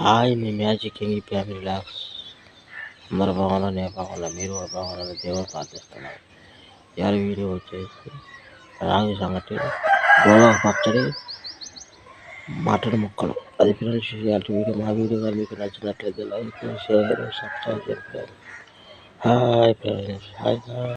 Hi మీ magic king family relax అందరు బాగున్నా నేను బాగున్నా మీరు కూడా బాగున్నారని దేవుడు ప్రార్థిస్తున్నాను. ఇవాళ వీడియో వచ్చేసి రాగి సంగటి, గోంగూర పచ్చడి, మటన్ ముక్కలు. అది ఫ్రెండ్స్ ఇలాంటి వీడియో మా వీడియో కానీ మీకు నచ్చినట్లయితే లైక్, షేర్, సబ్స్క్రైబ్ చేయండి. Hi friends, hi hi.